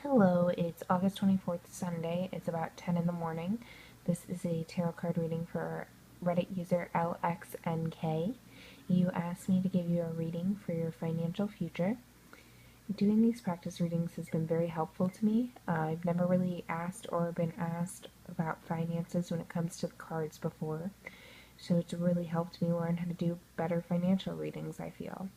Hello, it's August 24th, Sunday. It's about 10 in the morning. This is a tarot card reading for Reddit user Lxnd. You asked me to give you a reading for your financial future. Doing these practice readings has been very helpful to me. I've never really asked or been asked about finances when it comes to the cards before, so it's really helped me learn how to do better financial readings, I feel.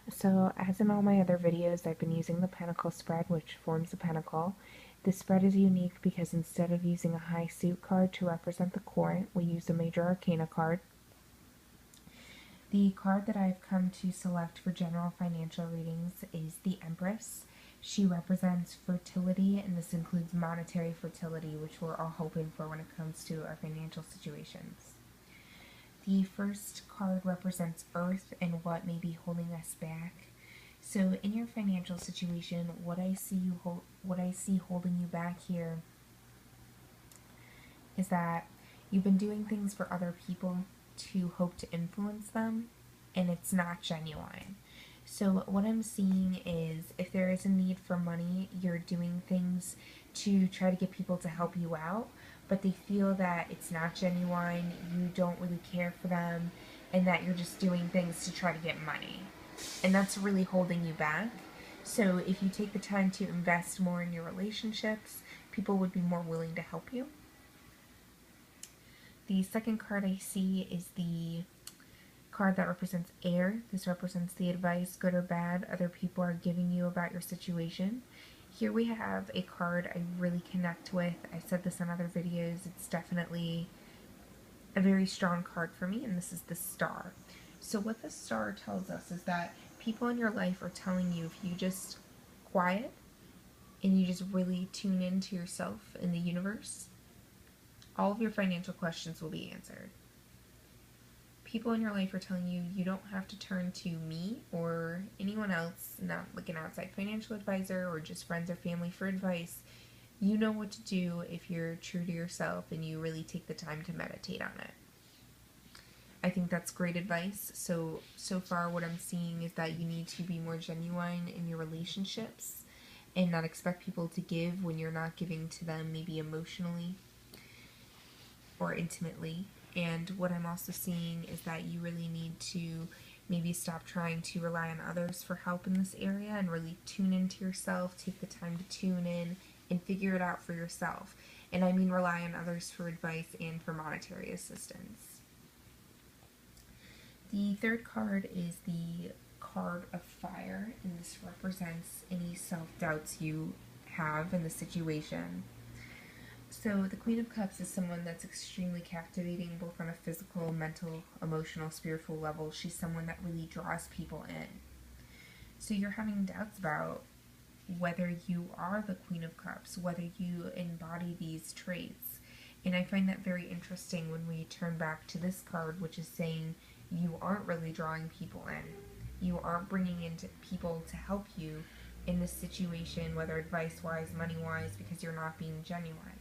So, as in all my other videos, I've been using the pentacle spread, which forms a pentacle. This spread is unique because instead of using a high suit card to represent the court, we use a major arcana card. The card that I've come to select for general financial readings is the Empress. She represents fertility, and this includes monetary fertility, which we're all hoping for when it comes to our financial situations. The first card represents Earth and what may be holding us back. So in your financial situation, what I see holding you back here is that you've been doing things for other people to hope to influence them, and it's not genuine. So what I'm seeing is if there is a need for money, you're doing things to try to get people to help you out, but they feel that it's not genuine, you don't really care for them, and that you're just doing things to try to get money. And that's really holding you back. So if you take the time to invest more in your relationships, people would be more willing to help you. The second card I see is the card that represents air. This represents the advice, good or bad, other people are giving you about your situation. Here we have a card I really connect with. I've said this in other videos. It's definitely a very strong card for me, and this is the Star. So what the Star tells us is that people in your life are telling you if you just quiet and you just really tune into yourself and the universe, all of your financial questions will be answered. People in your life are telling you you don't have to turn to me or anyone else, not like an outside financial advisor or just friends or family for advice. You know what to do if you're true to yourself and you really take the time to meditate on it. I think that's great advice. So far what I'm seeing is that you need to be more genuine in your relationships and not expect people to give when you're not giving to them, maybe emotionally or intimately. And what I'm also seeing is that you really need to maybe stop trying to rely on others for help in this area and really tune into yourself, take the time to tune in and figure it out for yourself. And I mean rely on others for advice and for monetary assistance. The third card is the card of fire, and this represents any self-doubts you have in the situation. So the Queen of Cups is someone that's extremely captivating both on a physical, mental, emotional, spiritual level. She's someone that really draws people in. So you're having doubts about whether you are the Queen of Cups, whether you embody these traits. And I find that very interesting when we turn back to this card, which is saying you aren't really drawing people in. You aren't bringing in people to help you in this situation, whether advice-wise, money-wise, because you're not being genuine.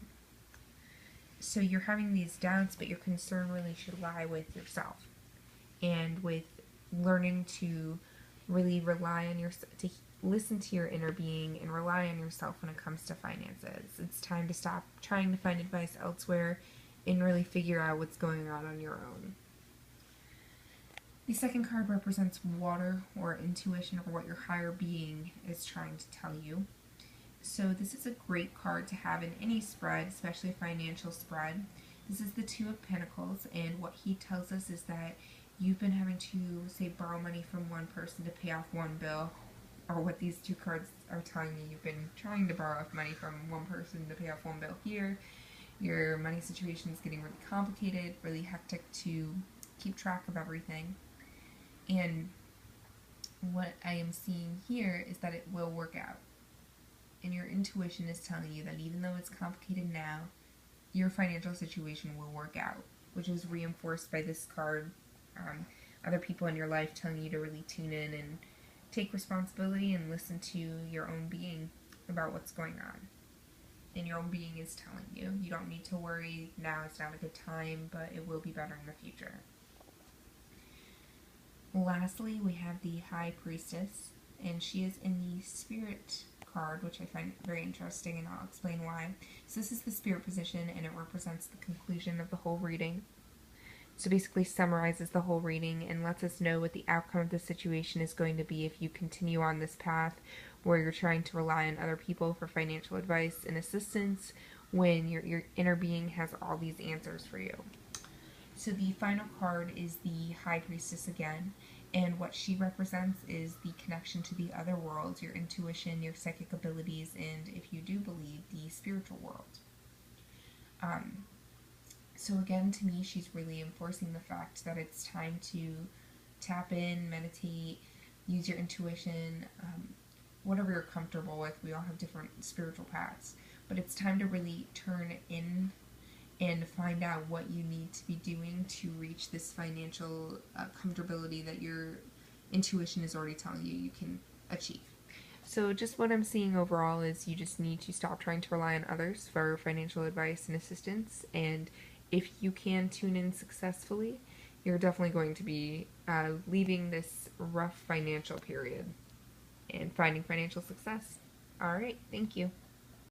So you're having these doubts, but your concern really should lie with yourself and with learning to really rely on yourself, to listen to your inner being and rely on yourself when it comes to finances. It's time to stop trying to find advice elsewhere and really figure out what's going on your own. The second card represents water or intuition or what your higher being is trying to tell you. So this is a great card to have in any spread, especially a financial spread. This is the Two of Pentacles, and what he tells us is that you've been having to, say, borrow money from one person to pay off one bill, or what these two cards are telling you, you've been trying to borrow money from one person to pay off one bill here. Your money situation is getting really complicated, really hectic to keep track of everything. And what I am seeing here is that it will work out. And your intuition is telling you that even though it's complicated now, your financial situation will work out, which is reinforced by this card. Other people in your life telling you to really tune in and take responsibility and listen to your own being about what's going on. And your own being is telling you, you don't need to worry, now it's not a good time, but it will be better in the future. Lastly, we have the High Priestess, and she is in the Spirit card, which I find very interesting, and I'll explain why. So this is the Spirit position, and it represents the conclusion of the whole reading. So basically summarizes the whole reading and lets us know what the outcome of the situation is going to be if you continue on this path where you're trying to rely on other people for financial advice and assistance when your inner being has all these answers for you. So the final card is the High Priestess again, and what she represents is the connection to the other worlds, your intuition, your psychic abilities, and if you do believe, the spiritual world. So again, to me, she's really enforcing the fact that it's time to tap in, meditate, use your intuition, whatever you're comfortable with. We all have different spiritual paths, but it's time to really turn in and find out what you need to be doing to reach this financial comfortability that your intuition is already telling you you can achieve. So just what I'm seeing overall is you just need to stop trying to rely on others for financial advice and assistance, and if you can tune in successfully, you're definitely going to be leaving this rough financial period and finding financial success. All right, thank you.